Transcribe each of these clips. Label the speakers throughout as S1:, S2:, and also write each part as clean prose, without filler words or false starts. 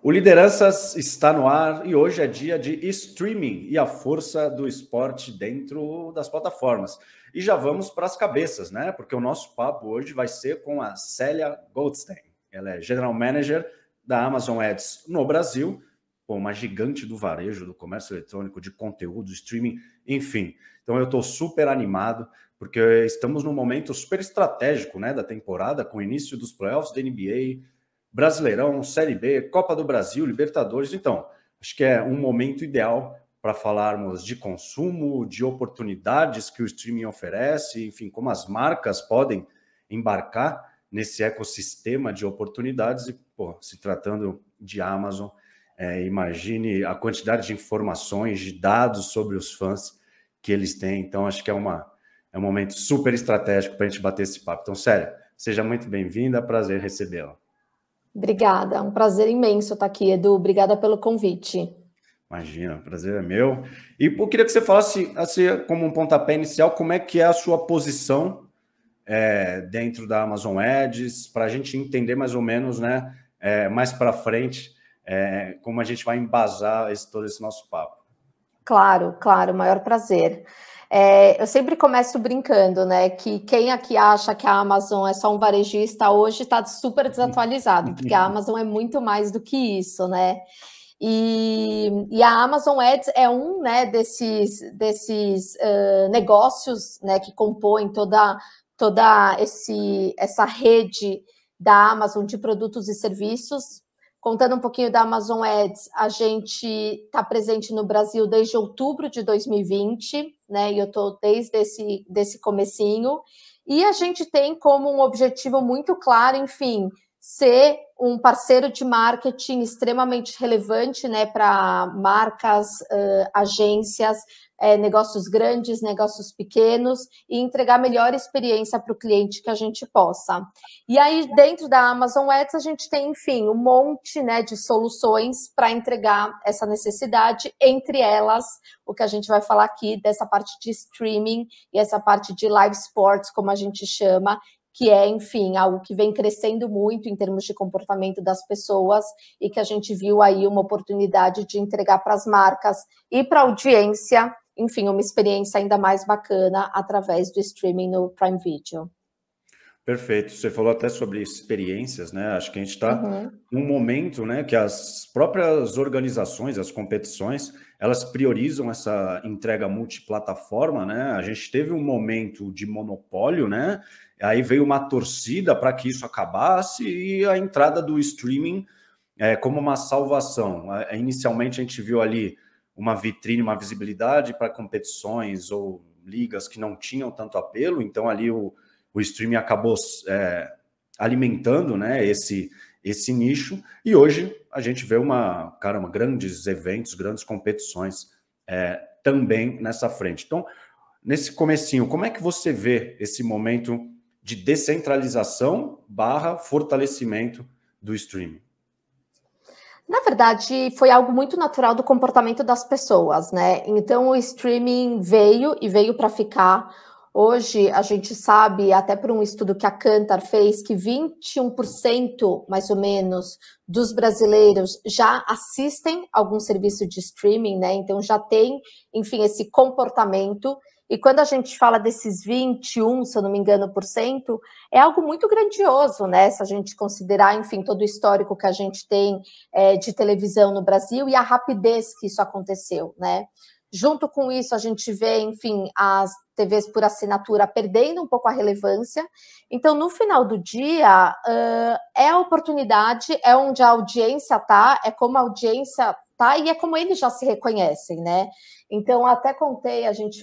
S1: O Lideranças está no ar e hoje é dia de streaming e a força do esporte dentro das plataformas. E já vamos para as cabeças, né? Porque o nosso papo hoje vai ser com a Célia Goldstein. Ela é General Manager da Amazon Ads no Brasil, uma gigante do varejo, do comércio eletrônico, de conteúdo, streaming, enfim. Então eu estou super animado, porque estamos num momento super estratégico, né, da temporada, com o início dos playoffs da NBA, Brasileirão, Série B, Copa do Brasil, Libertadores. Então, acho que é um momento ideal para falarmos de consumo, de oportunidades que o streaming oferece, enfim, como as marcas podem embarcar nesse ecossistema de oportunidades. E, se tratando de Amazon, imagine a quantidade de informações, de dados sobre os fãs que eles têm. Então, acho que é um momento super estratégico para a gente bater esse papo. Então, Célia, seja muito bem-vinda, prazer recebê-la.
S2: Obrigada, é um prazer imenso estar aqui, Edu. Obrigada pelo convite.
S1: Imagina, o prazer é meu. E eu queria que você falasse, assim, como um pontapé inicial, como é que é a sua posição dentro da Amazon Ads, para a gente entender mais ou menos, né, mais para frente, como a gente vai embasar todo esse nosso papo.
S2: Claro, maior prazer. Eu sempre começo brincando, né, que quem aqui acha que a Amazon é só um varejista hoje está super desatualizado, porque a Amazon é muito mais do que isso, né? E a Amazon Ads é um, né, desses negócios, né, que compõem toda essa rede da Amazon de produtos e serviços. Contando um pouquinho da Amazon Ads, a gente está presente no Brasil desde outubro de 2020, né? E eu estou desde esse comecinho. E a gente tem como um objetivo muito claro, enfim, ser um parceiro de marketing extremamente relevante, né, para marcas, agências, negócios grandes, negócios pequenos, e entregar a melhor experiência para o cliente que a gente possa. E aí, dentro da Amazon Ads, a gente tem, enfim, um monte, né, de soluções para entregar essa necessidade, entre elas, o que a gente vai falar aqui, dessa parte de streaming e essa parte de live sports, como a gente chama, que é, enfim, algo que vem crescendo muito em termos de comportamento das pessoas e que a gente viu aí uma oportunidade de entregar para as marcas e para a audiência, enfim, uma experiência ainda mais bacana através do streaming no Prime Video.
S1: Perfeito. Você falou até sobre experiências, né? Acho que a gente está num momento, né, que as próprias organizações, as competições, elas priorizam essa entrega multiplataforma, né? A gente teve um momento de monopólio, né? Aí veio uma torcida para que isso acabasse e a entrada do streaming como uma salvação. Inicialmente a gente viu ali uma vitrine, uma visibilidade para competições ou ligas que não tinham tanto apelo, então ali o streaming acabou alimentando, né, esse nicho, e hoje a gente vê grandes eventos, grandes competições também nessa frente. Então, nesse comecinho, como é que você vê esse momento de descentralização / fortalecimento do streaming?
S2: Na verdade, foi algo muito natural do comportamento das pessoas, né? Então, o streaming veio para ficar. Hoje, a gente sabe, até por um estudo que a Kantar fez, que 21%, mais ou menos, dos brasileiros já assistem algum serviço de streaming, né? Então, já tem, enfim, esse comportamento. E quando a gente fala desses 21, se eu não me engano, por cento, é algo muito grandioso, né? Se a gente considerar, enfim, todo o histórico que a gente tem de televisão no Brasil e a rapidez que isso aconteceu, né? Junto com isso, a gente vê, enfim, as TVs por assinatura perdendo um pouco a relevância. Então, no final do dia, é a oportunidade, é onde a audiência está, é como a audiência tá, e é como eles já se reconhecem, né? Então, até contei, a gente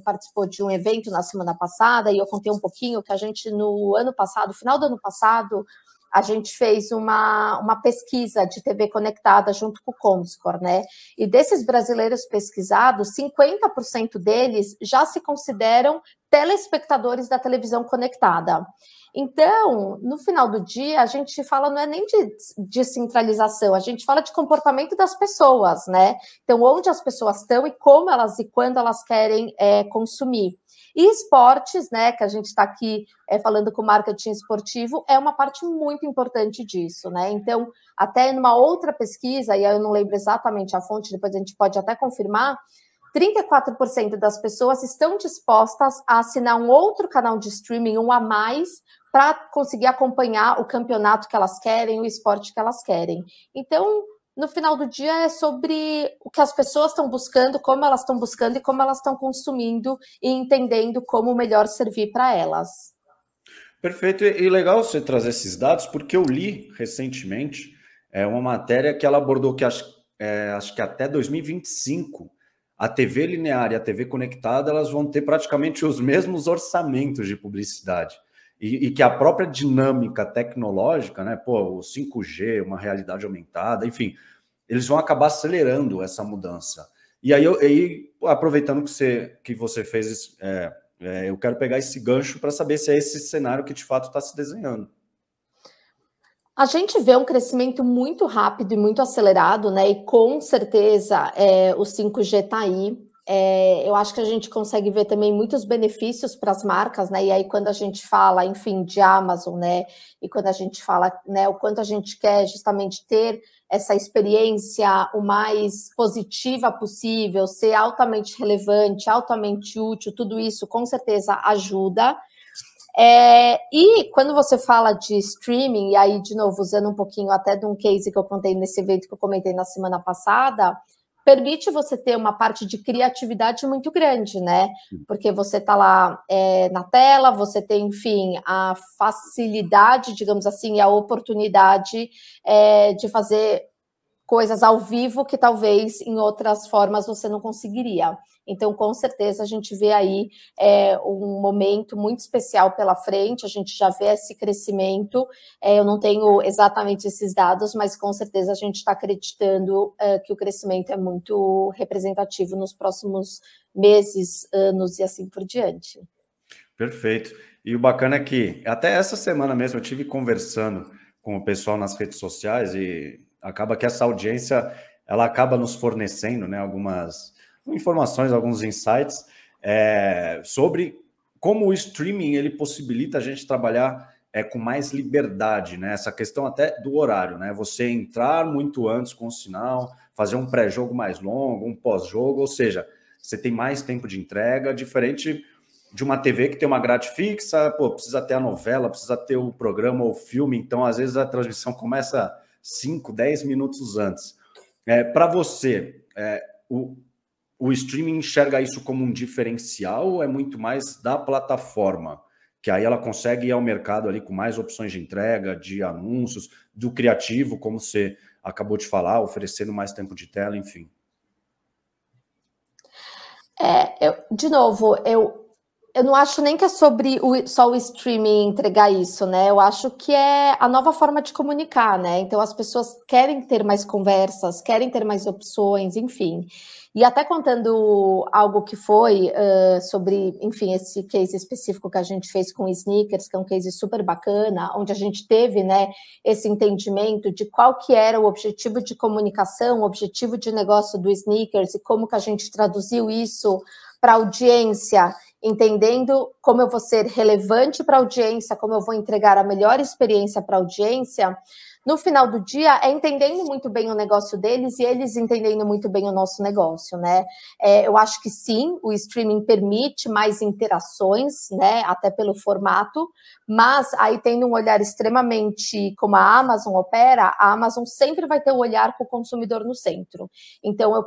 S2: participou de um evento na semana passada, e eu contei um pouquinho que a gente, no ano passado, final do ano passado, a gente fez uma pesquisa de TV conectada junto com o Comscore, né? E desses brasileiros pesquisados, 50% deles já se consideram telespectadores da televisão conectada. Então, no final do dia, a gente fala, não é nem de descentralização, a gente fala de comportamento das pessoas, né? Então, onde as pessoas estão e como elas e quando elas querem consumir. E esportes, né, que a gente está aqui falando com marketing esportivo, é uma parte muito importante disso, né? Então, até numa outra pesquisa, e aí eu não lembro exatamente a fonte, depois a gente pode até confirmar, 34% das pessoas estão dispostas a assinar um outro canal de streaming, um a mais, para conseguir acompanhar o campeonato que elas querem, o esporte que elas querem. Então, no final do dia, é sobre o que as pessoas estão buscando, como elas estão buscando e como elas estão consumindo e entendendo como melhor servir para elas.
S1: Perfeito, e legal você trazer esses dados, porque eu li recentemente uma matéria que ela abordou que acho que até 2025 a TV linear e a TV conectada elas vão ter praticamente os mesmos orçamentos de publicidade. E que a própria dinâmica tecnológica, né, o 5G, uma realidade aumentada, enfim, eles vão acabar acelerando essa mudança. E aí aproveitando que você fez, eu quero pegar esse gancho para saber se é esse cenário que de fato está se desenhando.
S2: A gente vê um crescimento muito rápido e muito acelerado, né? E com certeza o 5G está aí. Eu acho que a gente consegue ver também muitos benefícios para as marcas, né? E aí, quando a gente fala, enfim, de Amazon, né? E quando a gente fala, né, o quanto a gente quer justamente ter essa experiência o mais positiva possível, ser altamente relevante, altamente útil, tudo isso com certeza ajuda. E quando você fala de streaming, e aí, de novo, usando um pouquinho até de um case que eu contei nesse evento que eu comentei na semana passada, permite você ter uma parte de criatividade muito grande, né? Porque você está lá na tela, você tem, enfim, a facilidade, digamos assim, e a oportunidade de fazer coisas ao vivo que talvez em outras formas você não conseguiria. Então, com certeza, a gente vê aí um momento muito especial pela frente, a gente já vê esse crescimento, eu não tenho exatamente esses dados, mas com certeza a gente está acreditando que o crescimento é muito representativo nos próximos meses, anos e assim por diante.
S1: Perfeito. E o bacana é que até essa semana mesmo eu tive conversando com o pessoal nas redes sociais e acaba que essa audiência ela acaba nos fornecendo, né, algumas informações, alguns insights sobre como o streaming ele possibilita a gente trabalhar com mais liberdade, né? Essa questão até do horário, né? Você entrar muito antes com o sinal, fazer um pré-jogo mais longo, um pós-jogo, ou seja, você tem mais tempo de entrega, diferente de uma TV que tem uma grade fixa, precisa ter a novela, precisa ter o programa ou o filme, então às vezes a transmissão começa 5, 10 minutos antes. Para você, o streaming enxerga isso como um diferencial ou é muito mais da plataforma? Que aí ela consegue ir ao mercado ali com mais opções de entrega, de anúncios, do criativo, como você acabou de falar, oferecendo mais tempo de tela, enfim.
S2: De novo, eu não acho nem que é sobre só o streaming entregar isso, né? Eu acho que é a nova forma de comunicar, né? Então as pessoas querem ter mais conversas, querem ter mais opções, enfim. E até contando algo que foi sobre, enfim, esse case específico que a gente fez com o Snickers, que é um case super bacana, onde a gente teve, né, esse entendimento de qual que era o objetivo de comunicação, o objetivo de negócio do Snickers e como que a gente traduziu isso para a audiência, entendendo como eu vou ser relevante para a audiência, como eu vou entregar a melhor experiência para a audiência. No final do dia, é entendendo muito bem o negócio deles e eles entendendo muito bem o nosso negócio, né? Eu acho que sim, o streaming permite mais interações, né? Até pelo formato, mas aí tendo um olhar extremamente como a Amazon opera, a Amazon sempre vai ter o olhar com o consumidor no centro. Então, eu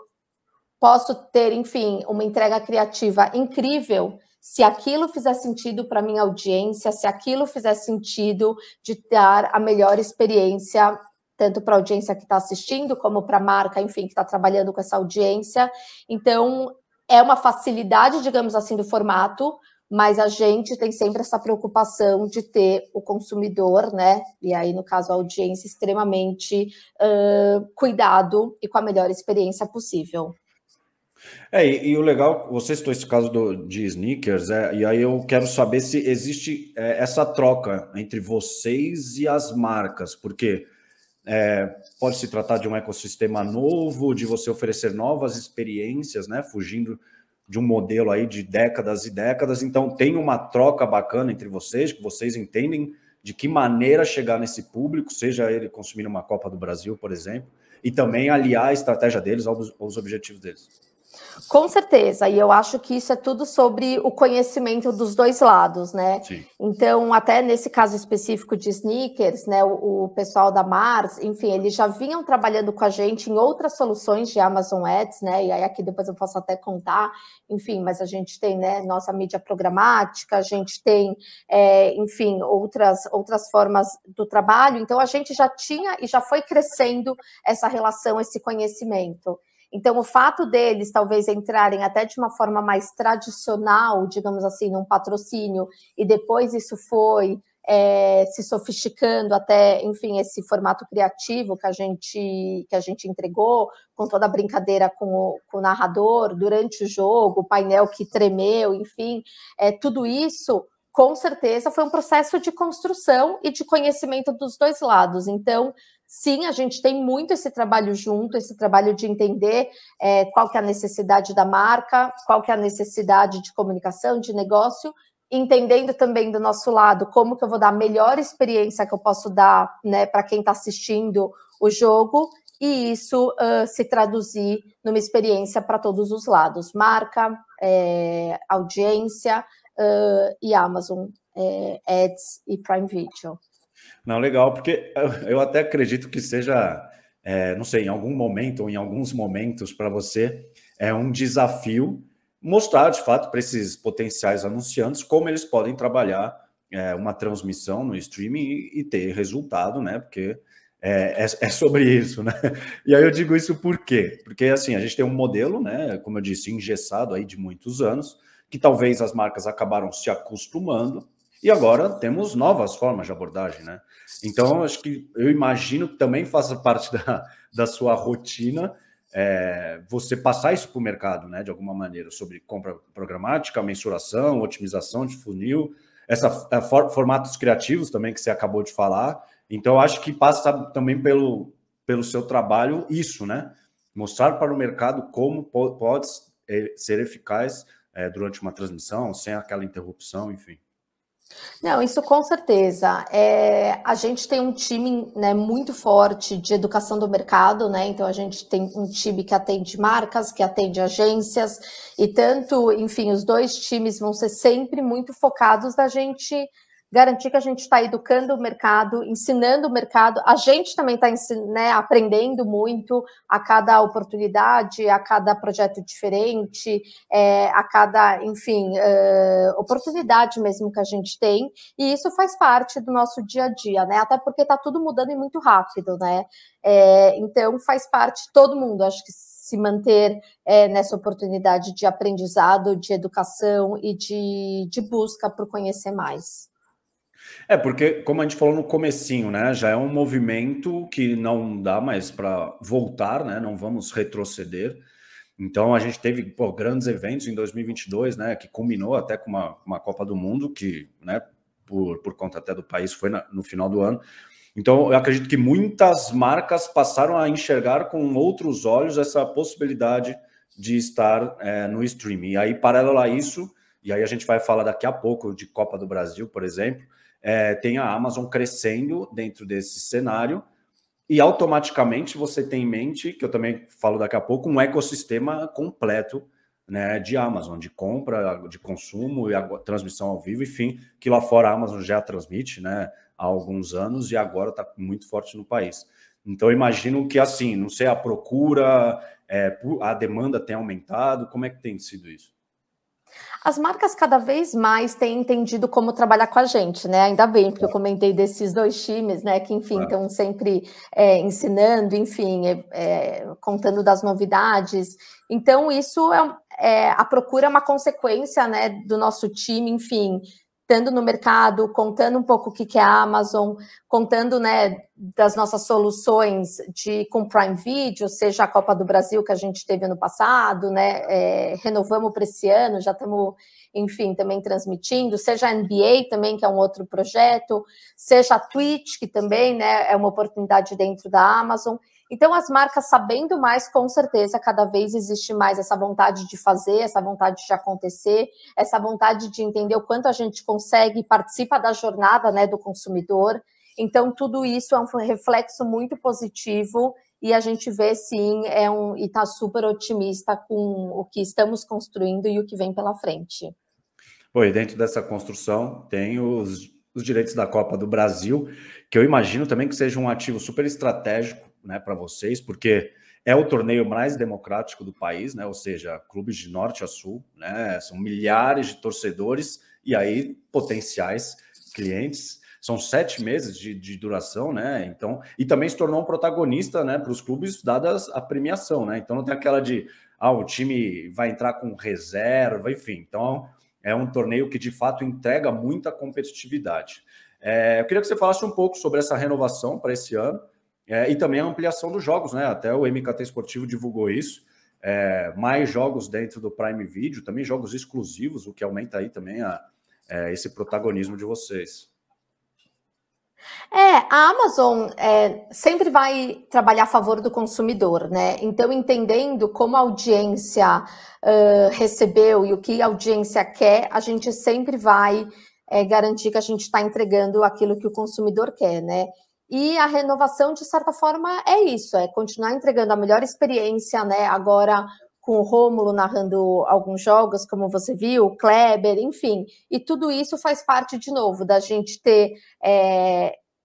S2: posso ter, enfim, uma entrega criativa incrível se aquilo fizer sentido para a minha audiência, se aquilo fizer sentido de dar a melhor experiência, tanto para a audiência que está assistindo, como para a marca, enfim, que está trabalhando com essa audiência. Então, é uma facilidade, digamos assim, do formato, mas a gente tem sempre essa preocupação de ter o consumidor, né? E aí, no caso, a audiência extremamente cuidado e com a melhor experiência possível.
S1: E o legal, você citou esse caso de Snickers, e aí eu quero saber se existe essa troca entre vocês e as marcas, porque pode se tratar de um ecossistema novo, de você oferecer novas experiências, né, fugindo de um modelo aí de décadas e décadas, então tem uma troca bacana entre vocês, que vocês entendem de que maneira chegar nesse público, seja ele consumindo uma Copa do Brasil, por exemplo, e também aliar a estratégia deles aos objetivos deles.
S2: Com certeza, e eu acho que isso é tudo sobre o conhecimento dos dois lados, né?
S1: Sim.
S2: Então, até nesse caso específico de sneakers, né, o pessoal da Mars, enfim, eles já vinham trabalhando com a gente em outras soluções de Amazon Ads, né? E aí aqui depois eu posso até contar, enfim, mas a gente tem, né, nossa mídia programática, a gente tem, enfim, outras formas do trabalho. Então, a gente já tinha e já foi crescendo essa relação, esse conhecimento. Então, o fato deles talvez entrarem até de uma forma mais tradicional, digamos assim, num patrocínio, e depois isso foi se sofisticando até, enfim, esse formato criativo que a gente entregou, com toda a brincadeira com o narrador durante o jogo, o painel que tremeu, enfim, tudo isso, com certeza, foi um processo de construção e de conhecimento dos dois lados. Então, sim, a gente tem muito esse trabalho junto, esse trabalho de entender qual que é a necessidade da marca, qual que é a necessidade de comunicação, de negócio, entendendo também do nosso lado como que eu vou dar a melhor experiência que eu posso dar, né, para quem está assistindo o jogo, e isso se traduzir numa experiência para todos os lados, marca, audiência e Amazon Ads e Prime Video.
S1: Não, legal, porque eu até acredito que seja, não sei, em algum momento ou em alguns momentos para você, é um desafio mostrar, de fato, para esses potenciais anunciantes como eles podem trabalhar uma transmissão no streaming e ter resultado, né? Porque é sobre isso, né? E aí eu digo isso por quê? Porque, assim, a gente tem um modelo, né? Como eu disse, engessado aí de muitos anos, que talvez as marcas acabaram se acostumando, e agora temos novas formas de abordagem, né? Então, acho que eu imagino que também faça parte da sua rotina você passar isso para o mercado, né? De alguma maneira, sobre compra programática, mensuração, otimização de funil, formatos criativos também que você acabou de falar. Então, acho que passa também pelo seu trabalho isso, né? Mostrar para o mercado como pode ser eficaz durante uma transmissão, sem aquela interrupção, enfim.
S2: Não, isso com certeza. A gente tem um time, né, muito forte de educação do mercado, né? Então a gente tem um time que atende marcas, que atende agências, e tanto, enfim, os dois times vão ser sempre muito focados da gente garantir que a gente está educando o mercado, ensinando o mercado. A gente também está, né, aprendendo muito a cada oportunidade, a cada projeto diferente, a cada, enfim, oportunidade mesmo que a gente tem. E isso faz parte do nosso dia a dia, né? Até porque está tudo mudando e muito rápido, né? Então faz parte de todo mundo, acho que se manter nessa oportunidade de aprendizado, de educação e de busca por conhecer mais.
S1: Porque, como a gente falou no comecinho, né, já é um movimento que não dá mais para voltar, né, não vamos retroceder. Então, a gente teve grandes eventos em 2022, né, que culminou até com uma Copa do Mundo, que, né, por conta até do país, foi no final do ano. Então, eu acredito que muitas marcas passaram a enxergar com outros olhos essa possibilidade de estar no streaming. E aí, paralelo a isso, e aí a gente vai falar daqui a pouco de Copa do Brasil, por exemplo, tem a Amazon crescendo dentro desse cenário e automaticamente você tem em mente, que eu também falo daqui a pouco, um ecossistema completo, né, de Amazon, de compra, de consumo e a transmissão ao vivo, enfim, que lá fora a Amazon já transmite, né, há alguns anos e agora está muito forte no país. Então, eu imagino que, assim, não sei, a procura, a demanda tem aumentado, como é que tem sido isso?
S2: As marcas cada vez mais têm entendido como trabalhar com a gente, né? Ainda bem, porque eu comentei desses dois times, né? Que, enfim, estão sempre ensinando, enfim, contando das novidades. Então, isso a procura é uma consequência, né, do nosso time, enfim, estando no mercado, contando um pouco o que é a Amazon, contando, né, das nossas soluções com Prime Video, seja a Copa do Brasil que a gente teve ano passado, né? Renovamos para esse ano, já estamos, enfim, também transmitindo, seja a NBA também, que é um outro projeto, seja a Twitch, que também, né, é uma oportunidade dentro da Amazon. Então, as marcas sabendo mais, com certeza, cada vez existe mais essa vontade de fazer, essa vontade de acontecer, essa vontade de entender o quanto a gente consegue e participa da jornada, né, do consumidor. Então, tudo isso é um reflexo muito positivo e a gente vê, sim, e está super otimista com o que estamos construindo e o que vem pela frente.
S1: Pô, e dentro dessa construção tem os direitos da Copa do Brasil, que eu imagino também que seja um ativo super estratégico, né, para vocês, porque é o torneio mais democrático do país, né, ou seja, clubes de norte a sul, né, são milhares de torcedores e aí potenciais clientes. São 7 meses de duração, né? Então, e também se tornou um protagonista, né, para os clubes, dadas a premiação, né? Então não tem aquela de o time vai entrar com reserva, enfim. Então é um torneio que de fato entrega muita competitividade. Eu queria que você falasse um pouco sobre essa renovação para esse ano e também a ampliação dos jogos, né? Até o MKT Esportivo divulgou isso. Mais jogos dentro do Prime Video, também jogos exclusivos, o que aumenta aí também esse protagonismo de vocês.
S2: A Amazon sempre vai trabalhar a favor do consumidor, né? Então, entendendo como a audiência recebeu e o que a audiência quer, a gente sempre vai garantir que a gente está entregando aquilo que o consumidor quer, né? E a renovação, de certa forma, é isso, é continuar entregando a melhor experiência, né? Agora com o Rômulo narrando alguns jogos, como você viu, o Kleber, enfim. E tudo isso faz parte, de novo, da gente ter...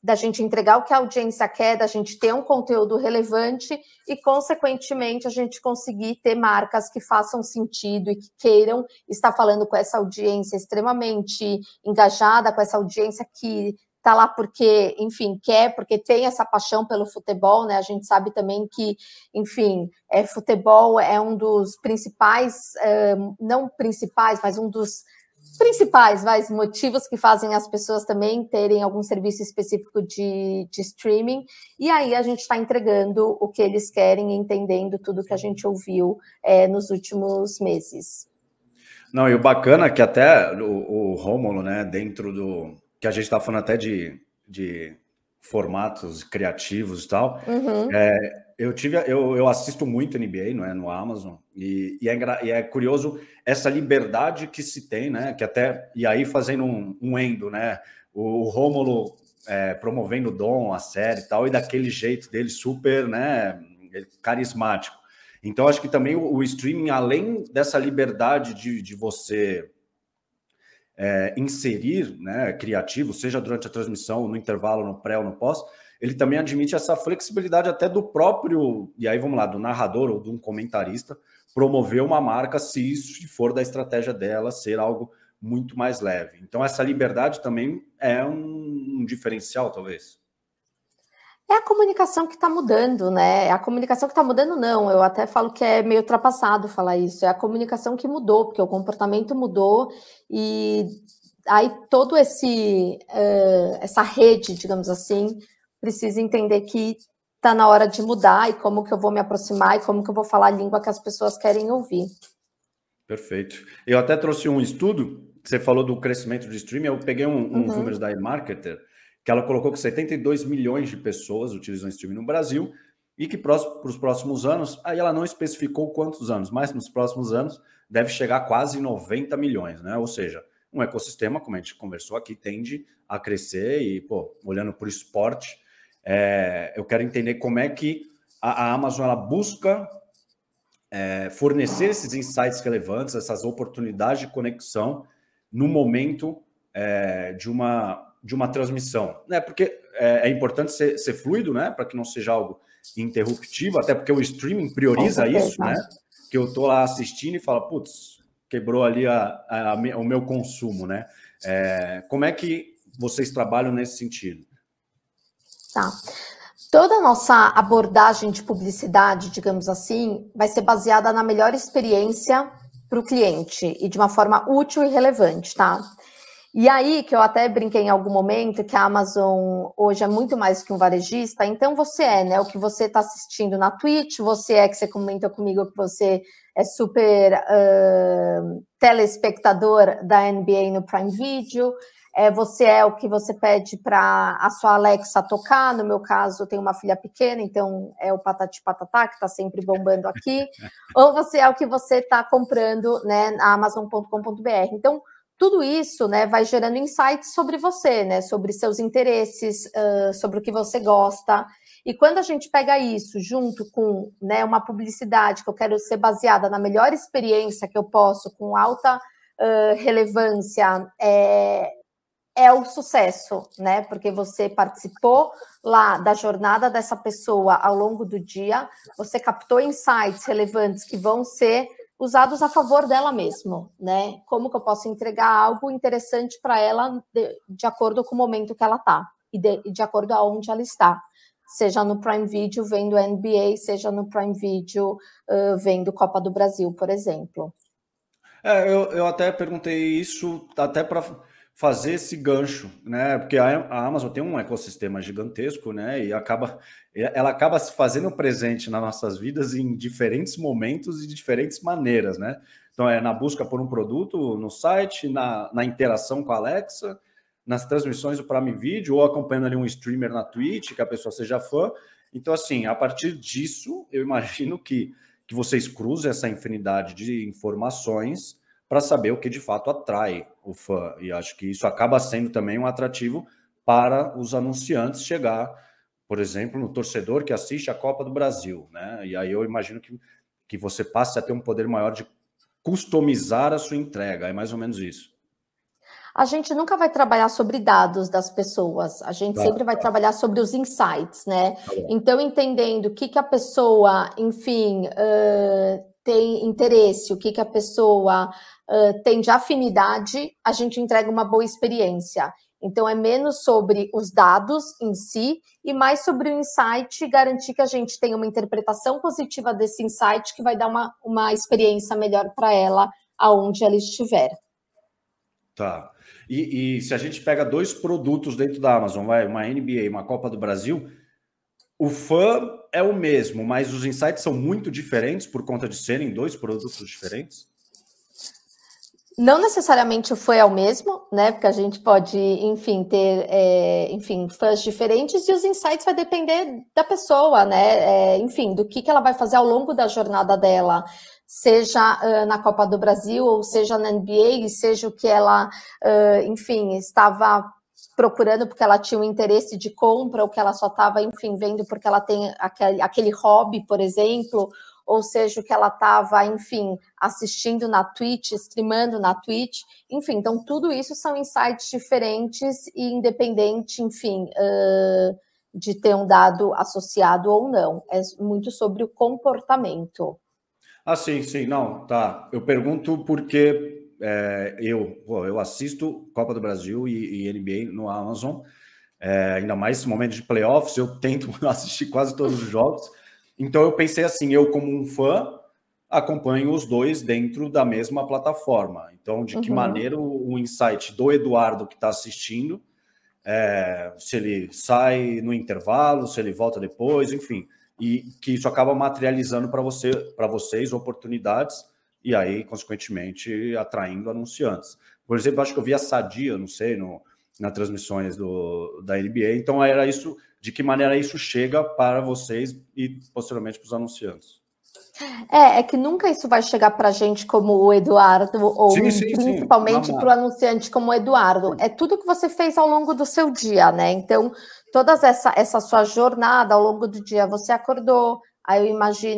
S2: da gente entregar o que a audiência quer, da gente ter um conteúdo relevante e, consequentemente, a gente conseguir ter marcas que façam sentido e que queiram estar falando com essa audiência extremamente engajada, com essa audiência que está lá porque, enfim, quer, porque tem essa paixão pelo futebol, né? A gente sabe também que, enfim, futebol é um dos principais, não principais, mas um dos principais motivos que fazem as pessoas também terem algum serviço específico de streaming, e aí a gente está entregando o que eles querem, entendendo tudo que a gente ouviu nos últimos meses.
S1: Não, e o bacana é que até o Rômulo, né, dentro do... que a gente está falando até de formatos criativos e tal, eu assisto muito NBA, não é, no Amazon, e é curioso essa liberdade que se tem, né? Que até, e aí fazendo um endo, né? O Rômulo promovendo o Dom, a série e tal, e daquele jeito dele super, né? Carismático. Então, acho que também o streaming, além dessa liberdade de você inserir, né, criativo, seja durante a transmissão, no intervalo, no pré ou no pós, ele também admite essa flexibilidade até do próprio, e aí vamos lá, do narrador ou de um comentarista, promover uma marca se isso for da estratégia dela ser algo muito mais leve. Então essa liberdade também é um diferencial, talvez.
S2: É a comunicação que está mudando, né? É a comunicação que está mudando, não. Eu até falo que é meio ultrapassado falar isso. É a comunicação que mudou, porque o comportamento mudou e aí todo essa rede, digamos assim, precisa entender que está na hora de mudar e como que eu vou me aproximar e como que eu vou falar a língua que as pessoas querem ouvir.
S1: Perfeito. Eu até trouxe um estudo, você falou do crescimento do streaming, eu peguei uns números da eMarketer, que ela colocou que 72 milhões de pessoas utilizam streaming no Brasil e que para os próximos anos, aí ela não especificou quantos anos, mas nos próximos anos deve chegar a quase 90 milhões, né? Ou seja, um ecossistema, como a gente conversou aqui, tende a crescer e, olhando para o esporte, eu quero entender como é que a Amazon ela busca fornecer esses insights relevantes, essas oportunidades de conexão no momento de uma transmissão, né? Porque é importante ser fluido, né? Para que não seja algo interruptivo, até porque o streaming prioriza isso, né? Que eu tô lá assistindo e falo, putz, quebrou ali o meu consumo, né? Como é que vocês trabalham nesse sentido?
S2: Tá. Toda a nossa abordagem de publicidade, digamos assim, vai ser baseada na melhor experiência para o cliente e de uma forma útil e relevante, tá? E aí, que eu até brinquei em algum momento, que a Amazon hoje é muito mais que um varejista, então você né? O que você está assistindo na Twitch, você que você comentou comigo que você é super telespectador da NBA no Prime Video, você é o que você pede para a sua Alexa tocar, no meu caso, eu tenho uma filha pequena, então é o Patati Patatá, que está sempre bombando aqui, ou você é o que você está comprando, né, na Amazon.com.br. Então, tudo isso, né, vai gerando insights sobre você, né, sobre seus interesses, sobre o que você gosta. E quando a gente pega isso junto com, né, uma publicidade que eu quero ser baseada na melhor experiência que eu posso, com alta relevância, é o sucesso, né? Porque você participou lá da jornada dessa pessoa ao longo do dia, você captou insights relevantes que vão ser usados a favor dela mesmo, né? Como que eu posso entregar algo interessante para ela de acordo com o momento que ela está e de acordo aonde ela está. Seja no Prime Video vendo NBA, seja no Prime Video vendo Copa do Brasil, por exemplo.
S1: Eu até perguntei isso até para fazer esse gancho, né? Porque a Amazon tem um ecossistema gigantesco, né? E ela acaba se fazendo presente nas nossas vidas em diferentes momentos e de diferentes maneiras, né? Então, na busca por um produto no site, na interação com a Alexa, nas transmissões do Prime Video, ou acompanhando ali um streamer na Twitch, que a pessoa seja fã. Então, assim, a partir disso, eu imagino que vocês cruzem essa infinidade de informações para saber o que de fato atrai o fã. E acho que isso acaba sendo também um atrativo para os anunciantes chegar, por exemplo, no torcedor que assiste a Copa do Brasil, né? E aí eu imagino que você passe a ter um poder maior de customizar a sua entrega. É mais ou menos isso.
S2: A gente nunca vai trabalhar sobre dados das pessoas, a gente sempre vai trabalhar sobre os insights, né? Então, entendendo o que a pessoa, enfim, tem interesse, o que a pessoa tem de afinidade, a gente entrega uma boa experiência. Então, é menos sobre os dados em si e mais sobre o insight e garantir que a gente tenha uma interpretação positiva desse insight que vai dar uma experiência melhor para ela aonde ela estiver.
S1: Tá. E se a gente pega dois produtos dentro da Amazon, uma NBA e uma Copa do Brasil, o fã é o mesmo, mas os insights são muito diferentes por conta de serem dois produtos diferentes?
S2: Não necessariamente o fã é o mesmo, né? Porque a gente pode, enfim, ter, fãs diferentes e os insights vai depender da pessoa, né? Enfim, do que ela vai fazer ao longo da jornada dela, seja na Copa do Brasil ou seja na NBA, e seja o que ela, enfim, estava procurando porque ela tinha um interesse de compra ou que ela só estava, enfim, vendo porque ela tem aquele hobby, por exemplo, ou seja, o que ela estava, enfim, assistindo na Twitch, streamando na Twitch, enfim, então tudo isso são insights diferentes e independente, enfim, de ter um dado associado ou não, é muito sobre o comportamento.
S1: Ah, sim, não, tá. Eu pergunto porque eu assisto Copa do Brasil e NBA no Amazon, ainda mais nesse momento de playoffs, eu tento assistir quase todos os jogos. Então eu pensei assim, eu como um fã acompanho os dois dentro da mesma plataforma. Então, de que maneira o insight do Eduardo que está assistindo, se ele sai no intervalo, se ele volta depois, enfim, e que isso acaba materializando para vocês oportunidades e aí, consequentemente, atraindo anunciantes. Por exemplo, acho que eu vi a Sadia, não sei, nas transmissões da NBA. Então, era isso, de que maneira isso chega para vocês e posteriormente para os anunciantes.
S2: É que nunca isso vai chegar para a gente como o Eduardo, ou principalmente para o anunciante como o Eduardo. É tudo que você fez ao longo do seu dia, né? Então, toda essa sua jornada ao longo do dia, você acordou, aí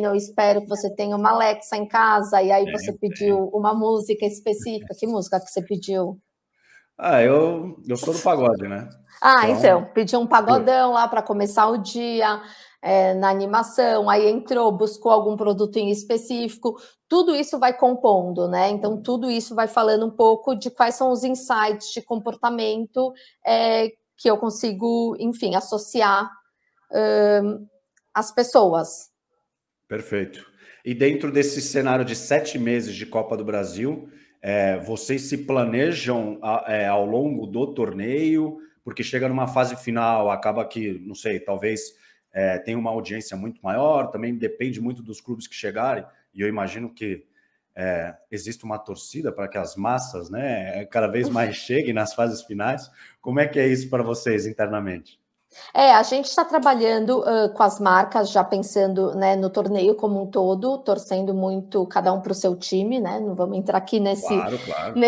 S2: eu espero que você tenha uma Alexa em casa, e aí você pediu uma música específica. Que música que você pediu?
S1: Eu sou do pagode, né?
S2: Então, pediu um pagodão lá para começar o dia, na animação, aí entrou, buscou algum produto em específico, tudo isso vai compondo, né? Então, tudo isso vai falando um pouco de quais são os insights de comportamento que eu consigo, enfim, associar às pessoas.
S1: Perfeito. E dentro desse cenário de 7 meses de Copa do Brasil, vocês se planejam ao longo do torneio, porque chega numa fase final, acaba que, não sei, talvez tenha uma audiência muito maior, também depende muito dos clubes que chegarem, e eu imagino que existe uma torcida para que as massas, né, cada vez mais cheguem nas fases finais. Como é que é isso para vocês internamente?
S2: A gente está trabalhando com as marcas, já pensando, né, no torneio como um todo, torcendo muito cada um para o seu time, né? Não vamos entrar aqui
S1: Claro.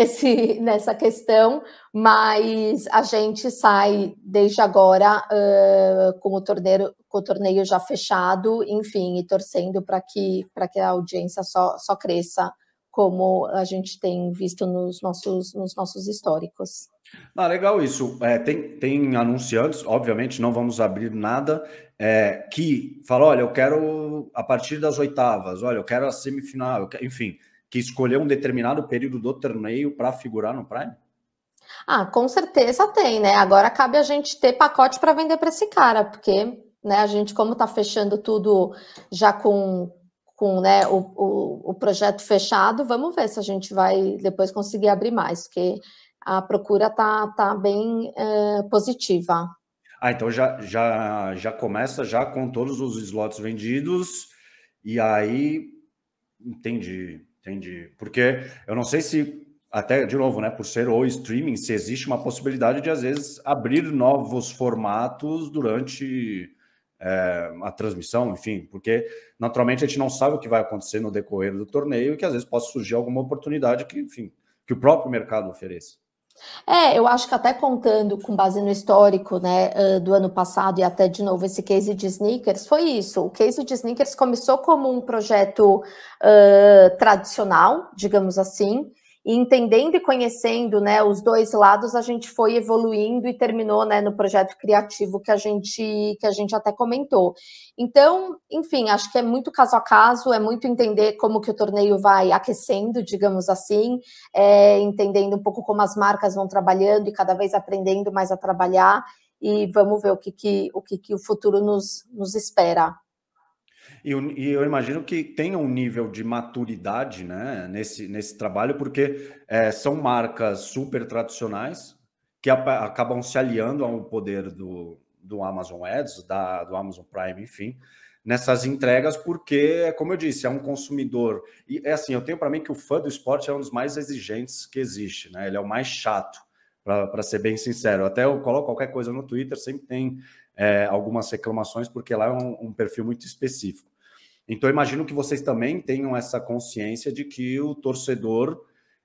S2: nessa questão, mas a gente sai desde agora com o torneio já fechado, enfim, e torcendo para que a audiência só cresça, como a gente tem visto nos nossos históricos.
S1: Legal isso. Tem anunciantes, obviamente, não vamos abrir nada, que falam, olha, eu quero a partir das oitavas, olha, eu quero a semifinal, enfim, que escolher um determinado período do torneio para figurar no Prime?
S2: Com certeza tem, né? Agora cabe a gente ter pacote para vender para esse cara, porque, né, a gente, como está fechando tudo já com né, o projeto fechado, vamos ver se a gente vai depois conseguir abrir mais, porque a procura tá bem positiva.
S1: Então já começa já com todos os slots vendidos, e aí entendi. Porque eu não sei se, até de novo, né, por ser o streaming, se existe uma possibilidade de, às vezes, abrir novos formatos durante a transmissão, enfim, porque naturalmente a gente não sabe o que vai acontecer no decorrer do torneio e que às vezes possa surgir alguma oportunidade que, enfim, que o próprio mercado ofereça.
S2: Eu acho que até contando com base no histórico, né, do ano passado e até de novo esse case de sneakers, foi isso. O case de sneakers começou como um projeto tradicional, digamos assim, e entendendo e conhecendo, né, os dois lados, a gente foi evoluindo e terminou, né, no projeto criativo que a gente até comentou. Então, enfim, acho que é muito caso a caso, é muito entender como que o torneio vai aquecendo, digamos assim, entendendo um pouco como as marcas vão trabalhando e cada vez aprendendo mais a trabalhar, e vamos ver o que o futuro nos espera.
S1: E eu imagino que tenha um nível de maturidade, né, nesse trabalho, porque são marcas super tradicionais que acabam se aliando ao poder do Amazon Ads, do Amazon Prime, enfim, nessas entregas, porque, como eu disse, é um consumidor. E é assim, eu tenho para mim que o fã do esporte é um dos mais exigentes que existe, né? Ele é o mais chato, para ser bem sincero. Até eu coloco qualquer coisa no Twitter, sempre tem algumas reclamações, porque lá é um perfil muito específico. Então, eu imagino que vocês também tenham essa consciência de que o torcedor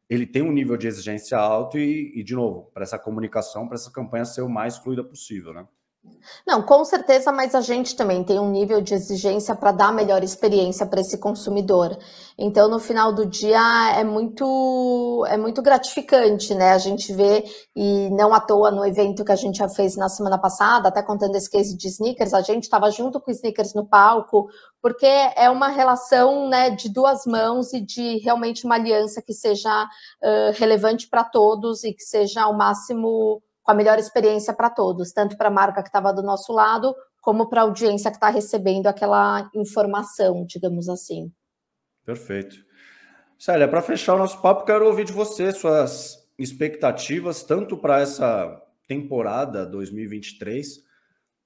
S1: ele tem um nível de exigência alto e de novo, para essa comunicação, para essa campanha ser o mais fluida possível, né?
S2: Não, com certeza, mas a gente também tem um nível de exigência para dar a melhor experiência para esse consumidor. Então, no final do dia, é muito gratificante, né? A gente vê, e não à toa no evento que a gente já fez na semana passada, até contando esse case de sneakers, a gente estava junto com sneakers no palco, porque é uma relação, né, de duas mãos e de realmente uma aliança que seja relevante para todos e que seja ao máximo com a melhor experiência para todos, tanto para a marca que estava do nosso lado, como para a audiência que está recebendo aquela informação, digamos assim.
S1: Perfeito. Célia, para fechar o nosso papo, quero ouvir de você suas expectativas, tanto para essa temporada 2023,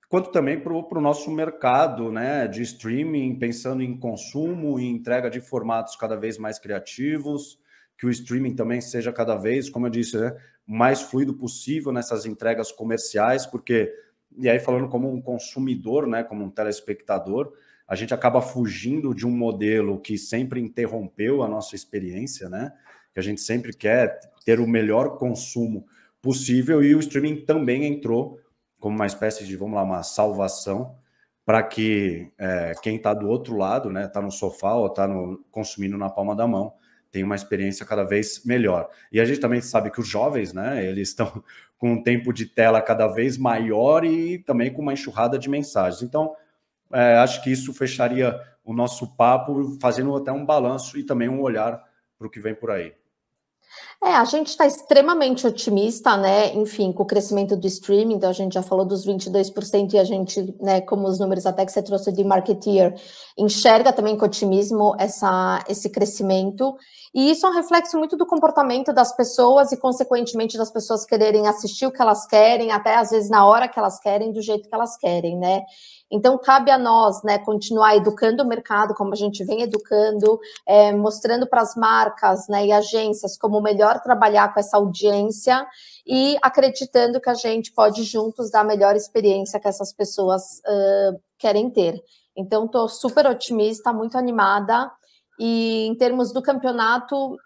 S1: quanto também para o nosso mercado, né, de streaming, pensando em consumo e entrega de formatos cada vez mais criativos, que o streaming também seja cada vez, como eu disse, né, mais fluido possível nessas entregas comerciais, porque, e aí falando como um consumidor, né, como um telespectador, a gente acaba fugindo de um modelo que sempre interrompeu a nossa experiência, né, que a gente sempre quer ter o melhor consumo possível, e o streaming também entrou como uma espécie de, vamos lá, uma salvação para que quem está do outro lado, né, está no sofá ou está consumindo na palma da mão, tem uma experiência cada vez melhor. E a gente também sabe que os jovens, né, eles estão com um tempo de tela cada vez maior e também com uma enxurrada de mensagens. Então, acho que isso fecharia o nosso papo, fazendo até um balanço e também um olhar para o que vem por aí.
S2: A gente está extremamente otimista, né? Enfim, com o crescimento do streaming, então a gente já falou dos 22% e a gente, né, como os números até que você trouxe de Marketeer, enxerga também com otimismo esse crescimento. E isso é um reflexo muito do comportamento das pessoas e, consequentemente, das pessoas quererem assistir o que elas querem, até às vezes na hora que elas querem, do jeito que elas querem, né? Então, cabe a nós, né, continuar educando o mercado, como a gente vem educando, mostrando para as marcas, né, e agências como melhor trabalhar com essa audiência e acreditando que a gente pode juntos dar a melhor experiência que essas pessoas querem ter. Então, estou super otimista, muito animada. E em termos do campeonato,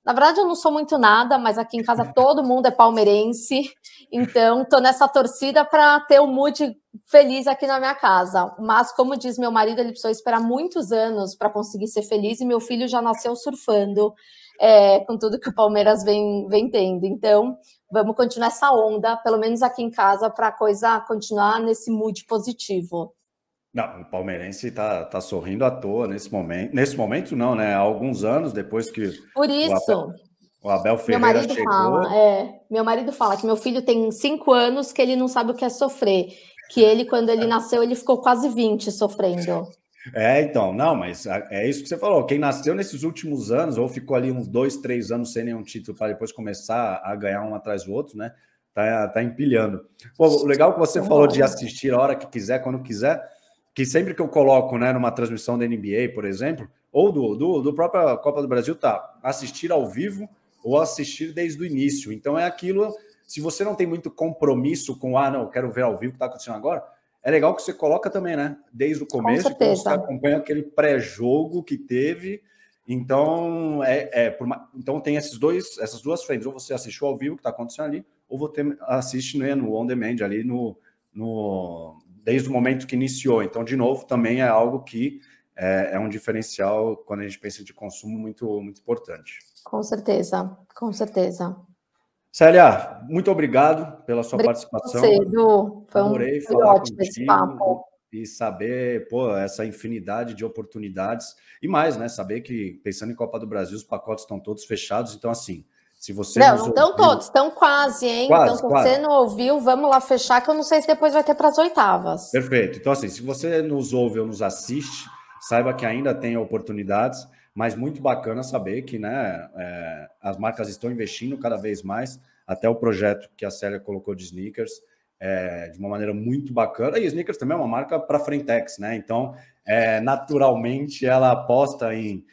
S2: na verdade, eu não sou muito nada, mas aqui em casa todo mundo é palmeirense, então estou nessa torcida para ter um mood feliz aqui na minha casa. Mas, como diz meu marido, ele precisou esperar muitos anos para conseguir ser feliz, e meu filho já nasceu surfando com tudo que o Palmeiras vem tendo. Então, vamos continuar essa onda, pelo menos aqui em casa, para a coisa continuar nesse mood positivo.
S1: Não, o palmeirense tá sorrindo à toa nesse momento. Nesse momento, não, né? Há alguns anos, depois que
S2: Por isso,
S1: o Abel Ferreira chegou.
S2: Meu marido fala que meu filho tem 5 anos, que ele não sabe o que é sofrer. Que ele, quando ele nasceu, ele ficou quase 20 sofrendo.
S1: Então, não, mas é isso que você falou. Quem nasceu nesses últimos anos, ou ficou ali uns 2, 3 anos sem nenhum título, para depois começar a ganhar um atrás do outro, né? Tá empilhando. Pô, o legal que você falou de assistir a hora que quiser, quando quiser, que sempre que eu coloco, né, numa transmissão da NBA, por exemplo, ou do própria Copa do Brasil, assistir ao vivo ou assistir desde o início. Então é aquilo, se você não tem muito compromisso com, não, eu quero ver ao vivo o que está acontecendo agora, é legal que você coloca também, né, desde o começo, que você acompanha aquele pré-jogo que teve. Então, então tem essas duas frentes, ou você assistiu ao vivo o que está acontecendo ali, ou você assiste, né, no on-demand ali desde o momento que iniciou. Então, de novo, também é algo que é um diferencial quando a gente pensa de consumo muito, muito importante.
S2: Com certeza, com certeza.
S1: Célia, muito obrigado pela sua participação.
S2: Você, Edu.
S1: Adorei falar contigo e saber, essa infinidade de oportunidades. E mais, né? Saber que, pensando em Copa do Brasil, os pacotes estão todos fechados. Então, assim, se você
S2: não estão todos, estão quase, hein?
S1: Quase,
S2: então, se você não ouviu, vamos lá fechar, que eu não sei se depois vai ter para as oitavas.
S1: Perfeito. Então, assim, se você nos ouve ou nos assiste, saiba que ainda tem oportunidades, mas muito bacana saber que, né, as marcas estão investindo cada vez mais, até o projeto que a Célia colocou de sneakers, de uma maneira muito bacana. E sneakers também é uma marca para frentex, né? Então, naturalmente, ela aposta em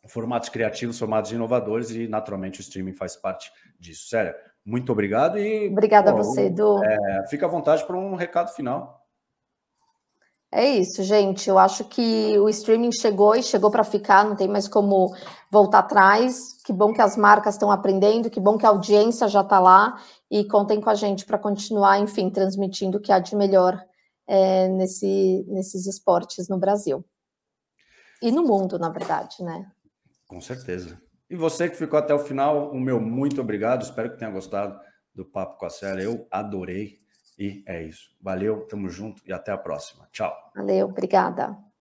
S1: formatos criativos, formatos inovadores, e naturalmente o streaming faz parte disso. Sério, muito obrigado.
S2: Obrigada a você, Edu.
S1: Fica à vontade para um recado final.
S2: É isso, gente. Eu acho que o streaming chegou e chegou para ficar, não tem mais como voltar atrás. Que bom que as marcas estão aprendendo, que bom que a audiência já está lá, e contem com a gente para continuar, enfim, transmitindo o que há de melhor nesses esportes no Brasil. E no mundo, na verdade, né?
S1: Com certeza. E você que ficou até o final, o meu muito obrigado. Espero que tenha gostado do papo com a Célia. Eu adorei. E é isso. Valeu, tamo junto e até a próxima. Tchau.
S2: Valeu, obrigada.